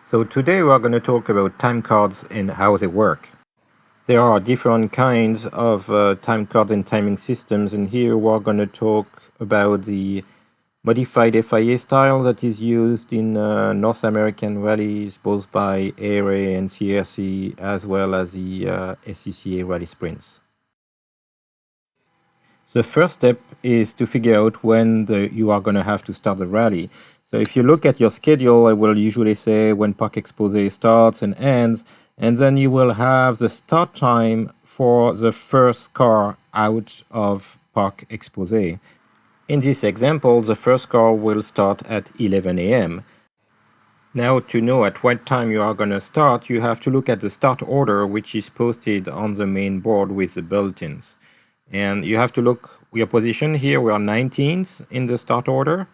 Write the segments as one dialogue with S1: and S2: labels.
S1: So today we are going to talk about time cards and how they work. There are different kinds of time cards and timing systems, and here we are going to talk about the modified FIA style that is used in North American rallies, both by ARA and CRC, as well as the SCCA rally sprints. The first step is to figure out when you are going to have to start the rally. So if you look at your schedule, I will usually say when Parc Exposé starts and ends, and then you will have the start time for the first car out of Parc Exposé. In this example, the first car will start at 11 a.m. Now, to know at what time you are going to start, you have to look at the start order, which is posted on the main board with the bulletins. And you have to look your position here. We are 19th in the start order.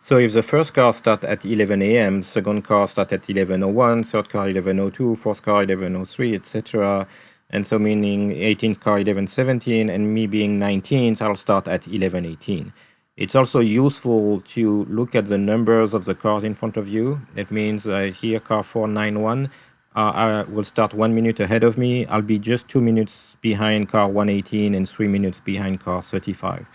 S1: So if the first car starts at 11 a.m., second car starts at 11:01, third car 11:02, fourth car 11:03, etc. And so meaning 18th car 11:17, and me being 19th, I'll start at 11:18. It's also useful to look at the numbers of the cars in front of you. That means here car 491 will start 1 minute ahead of me. I'll be just 2 minutes behind car 118 and 3 minutes behind car 35.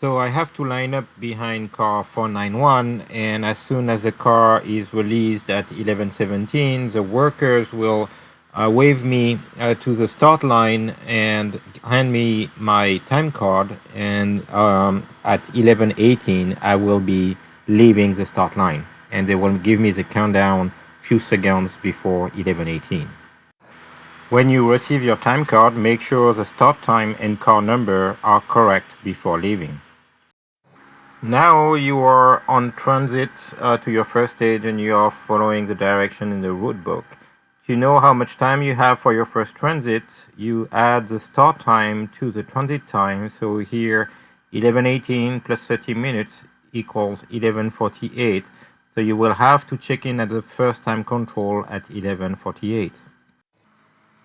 S1: So I have to line up behind car 491, and as soon as the car is released at 11:17, the workers will wave me to the start line and hand me my time card, and at 11:18 I will be leaving the start line, and they will give me the countdown few seconds before 11:18. When you receive your time card, make sure the start time and car number are correct before leaving. Now you are on transit to your first stage, and you are following the direction in the route book. To know how much time you have for your first transit, you add the start time to the transit time. So here 11:18 plus 30 minutes equals 11:48. So you will have to check in at the first time control at 11:48.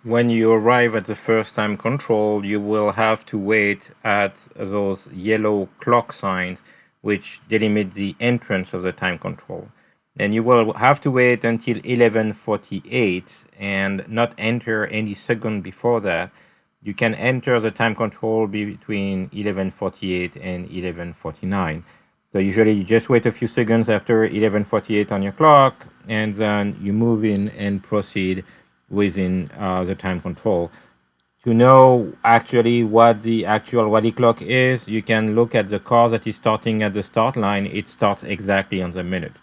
S1: When you arrive at the first time control, you will have to wait at those yellow clock signs which delimit the entrance of the time control. And you will have to wait until 11:48 and not enter any second before that. You can enter the time control between 11:48 and 11:49. So usually you just wait a few seconds after 11:48 on your clock, and then you move in and proceed within the time control. To know actually what the actual rally clock is, you can look at the car that is starting at the start line. It starts exactly on the minute.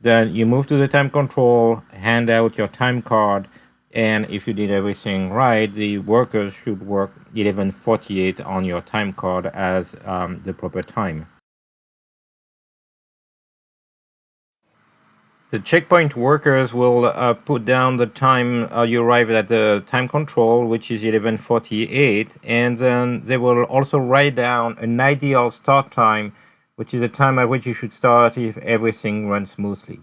S1: Then you move to the time control, hand out your time card, and if you did everything right, the workers should work 11:48 on your time card as the proper time. The checkpoint workers will put down the time you arrive at the time control, which is 11:48, and then they will also write down an ideal start time, which is the time at which you should start if everything runs smoothly.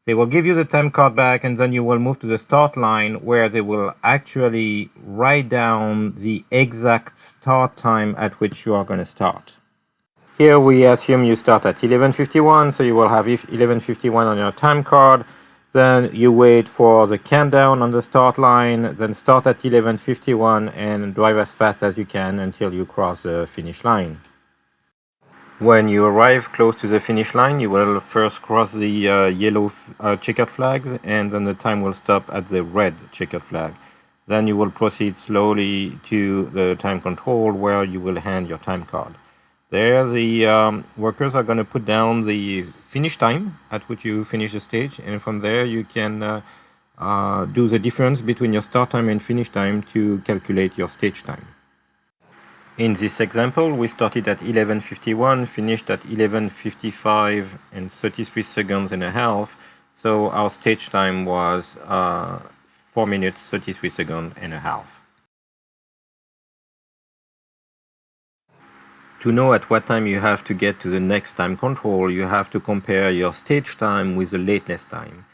S1: They will give you the time card back, and then you will move to the start line, where they will actually write down the exact start time at which you are going to start. Here we assume you start at 11:51, so you will have 11:51 on your time card. Then you wait for the countdown on the start line, then start at 11:51 and drive as fast as you can until you cross the finish line. When you arrive close to the finish line, you will first cross the yellow checkered flag, and then the time will stop at the red checkered flag. Then you will proceed slowly to the time control, where you will hand your time card. There, the workers are going to put down the finish time at which you finish the stage, and from there you can do the difference between your start time and finish time to calculate your stage time. In this example, we started at 11:51, finished at 11:55 and 33 seconds and a half, so our stage time was 4 minutes 33 seconds and a half. To know at what time you have to get to the next time control, you have to compare your stage time with the lateness time.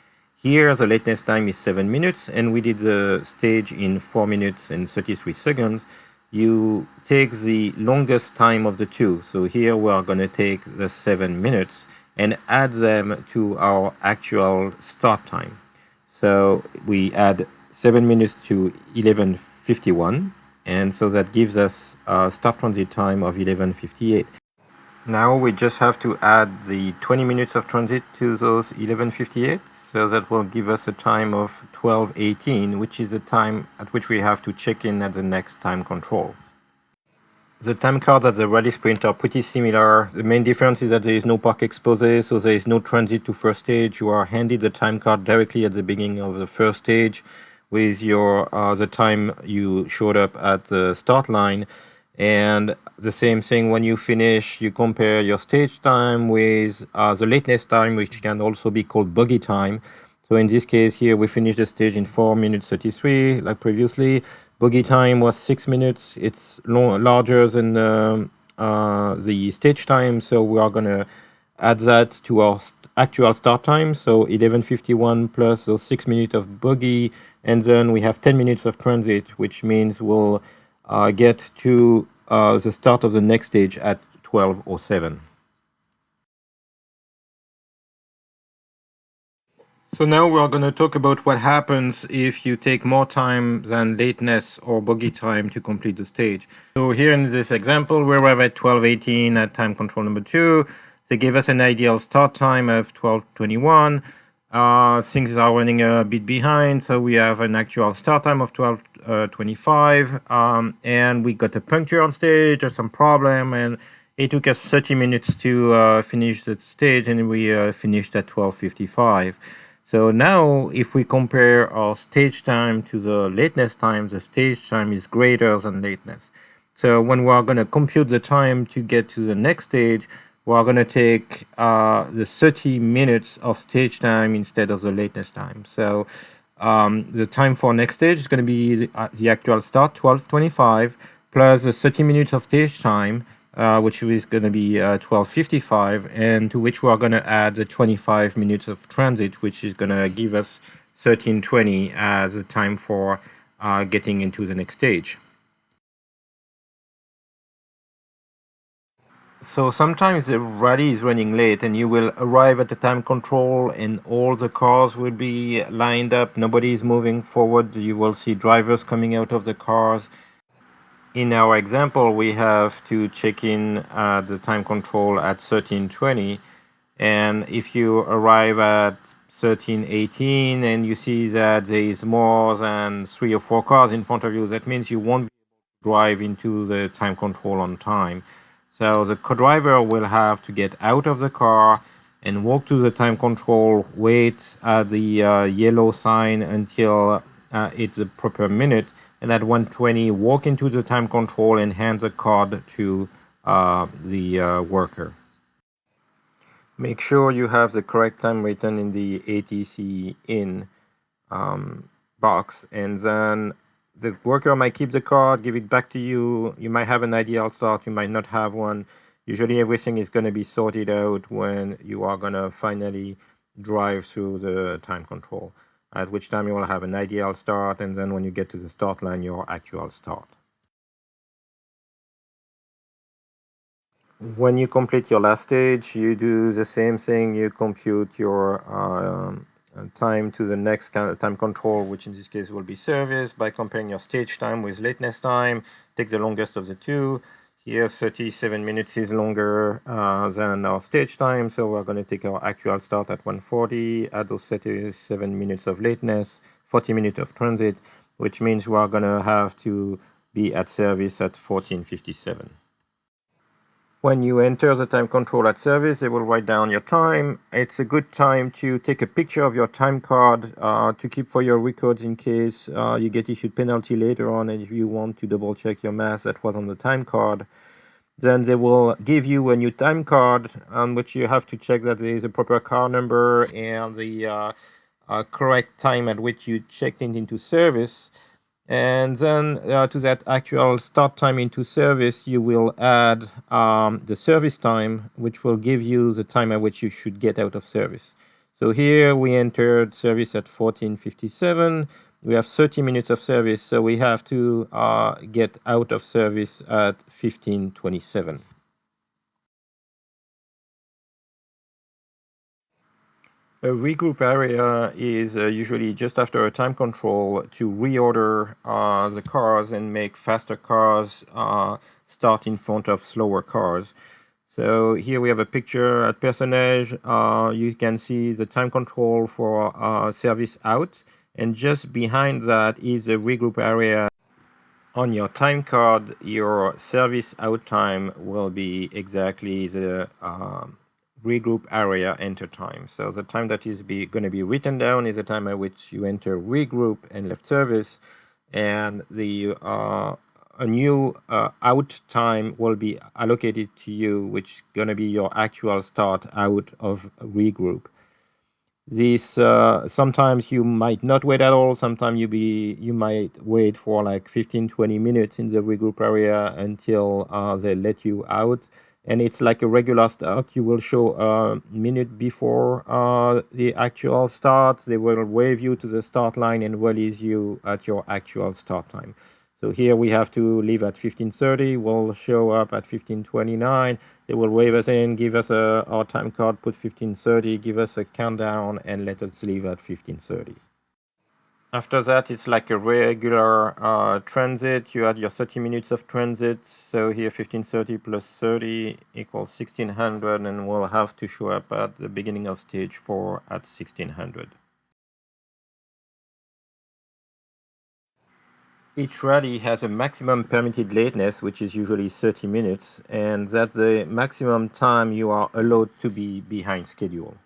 S1: Here, the lateness time is 7 minutes, and we did the stage in 4 minutes and 33 seconds. You take the longest time of the two. So here we are going to take the 7 minutes, and add them to our actual start time. So we add 7 minutes to 11:51, and so that gives us a start transit time of 11:58. Now we just have to add the 20 minutes of transit to those 11:58, so that will give us a time of 12:18, which is the time at which we have to check in at the next time control. The time cards at the rally sprint are pretty similar. The main difference is that there is no park expose, so there is no transit to first stage. You are handed the time card directly at the beginning of the first stage with your the time you showed up at the start line. And the same thing when you finish, you compare your stage time with the lateness time, which can also be called buggy time. So in this case here, we finished the stage in 4 minutes 33, like previously. Boogie time was 6 minutes. It's larger than the stage time, so we are going to add that to our actual start time. So 11:51 plus those 6 minutes of boogie, and then we have 10 minutes of transit, which means we'll get to the start of the next stage at 12:07. So now we are going to talk about what happens if you take more time than lateness or bogey time to complete the stage. So here in this example, we arrive at 12:18 at time control number 2. They give us an ideal start time of 12:21. Things are running a bit behind, so we have an actual start time of 12:25, and we got a puncture on stage or some problem, and it took us 30 minutes to finish the stage, and we finished at 12:55. So now, if we compare our stage time to the lateness time, the stage time is greater than lateness. So when we are going to compute the time to get to the next stage, we are going to take the 30 minutes of stage time instead of the lateness time. So the time for next stage is going to be the actual start, 12:25, plus the 30 minutes of stage time, which is going to be 12:55, and to which we are going to add the 25 minutes of transit, which is going to give us 13:20 as a time for getting into the next stage. So sometimes the rally is running late and you will arrive at the time control and all the cars will be lined up. Nobody is moving forward. You will see drivers coming out of the cars. In our example, we have to check in the time control at 13:20. And if you arrive at 13:18 and you see that there is more than 3 or 4 cars in front of you, that means you won't drive into the time control on time. So the co-driver will have to get out of the car and walk to the time control, wait at the yellow sign until it's a proper minute, and at 1:20 walk into the time control and hand the card to the worker. Make sure you have the correct time written in the ATC in box, and then the worker might keep the card, give it back to you. You might have an ideal start, you might not have one. Usually everything is going to be sorted out when you are going to finally drive through the time control, at which time you will have an ideal start, and then when you get to the start line, your actual start. When you complete your last stage, you do the same thing. You compute your time to the next time control, which in this case will be service, by comparing your stage time with lateness time. Take the longest of the two. Here, 37 minutes is longer than our stage time, so we're going to take our actual start at 1:40, add those 37 minutes of lateness, 40 minutes of transit, which means we are going to have to be at service at 14:57. When you enter the time control at service, they will write down your time. It's a good time to take a picture of your time card to keep for your records in case you get issued penalty later on, and if you want to double check your math that was on the time card. Then they will give you a new time card on which you have to check that there is a proper car number and the correct time at which you checked into service. And then to that actual start time into service, you will add the service time, which will give you the time at which you should get out of service. So here we entered service at 14:57. We have 30 minutes of service, so we have to get out of service at 15:27. A regroup area is usually just after a time control to reorder the cars and make faster cars start in front of slower cars. So here we have a picture at personage. You can see the time control for service out, and just behind that is a regroup area. On your time card, your service out time will be exactly the regroup area enter time. So the time that is going to be written down is the time at which you enter regroup and left service, and the a new out time will be allocated to you, which is going to be your actual start out of regroup. This sometimes you might not wait at all. Sometimes you might wait for like 15-20 minutes in the regroup area until they let you out, and it's like a regular start. You will show a minute before the actual start. They will wave you to the start line and release you at your actual start time. So here we have to leave at 15:30. We'll show up at 15:29. They will wave us in, give us our time card, put 15:30, give us a countdown, and let us leave at 15:30. After that, it's like a regular transit. You add your 30 minutes of transit. So here 15:30 plus 30 equals 1600, and we'll have to show up at the beginning of stage 4 at 1600. Each rally has a maximum permitted lateness, which is usually 30 minutes, and that's the maximum time you are allowed to be behind schedule.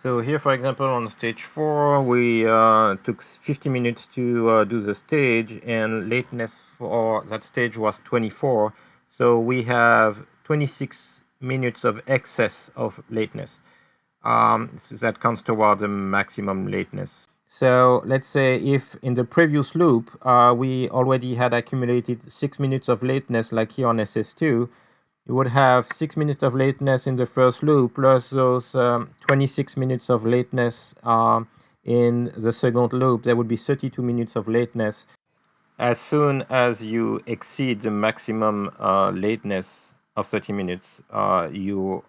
S1: So here, for example, on stage 4, we took 50 minutes to do the stage, and lateness for that stage was 24. So we have 26 minutes of excess of lateness. So that comes toward the maximum lateness. So let's say if in the previous loop, we already had accumulated 6 minutes of lateness, like here on SS2, you would have 6 minutes of lateness in the first loop, plus those 26 minutes of lateness in the second loop. There would be 32 minutes of lateness. As soon as you exceed the maximum lateness of 30 minutes, you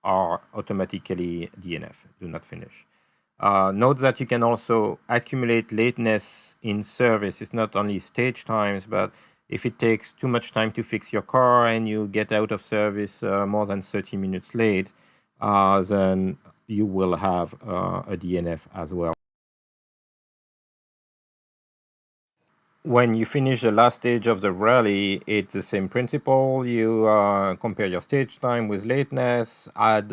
S1: are automatically DNF, do not finish. Note that you can also accumulate lateness in service. It's not only stage times, but if it takes too much time to fix your car and you get out of service more than 30 minutes late, then you will have a DNF as well. When you finish the last stage of the rally, it's the same principle. You compare your stage time with lateness, add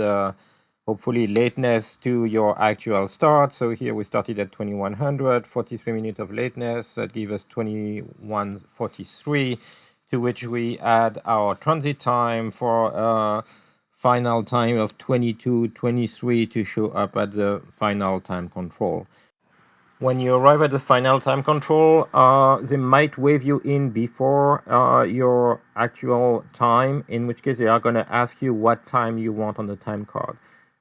S1: hopefully lateness to your actual start. So here we started at 2100, 43 minutes of lateness. That gives us 2143, to which we add our transit time for final time of 2223 to show up at the final time control. When you arrive at the final time control, they might wave you in before your actual time, in which case they are going to ask you what time you want on the time card.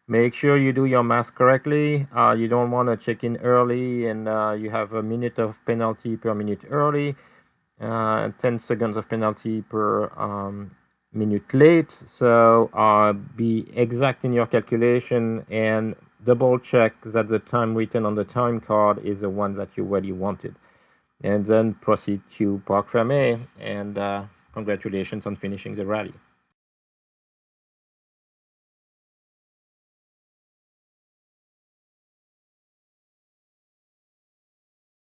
S1: Make sure you do your math correctly. You don't want to check in early and you have a minute of penalty per minute early, 10 seconds of penalty per minute late. So be exact in your calculation and double check that the time written on the time card is the one that you really wanted. And then proceed to Parc Fermé, and congratulations on finishing the rally.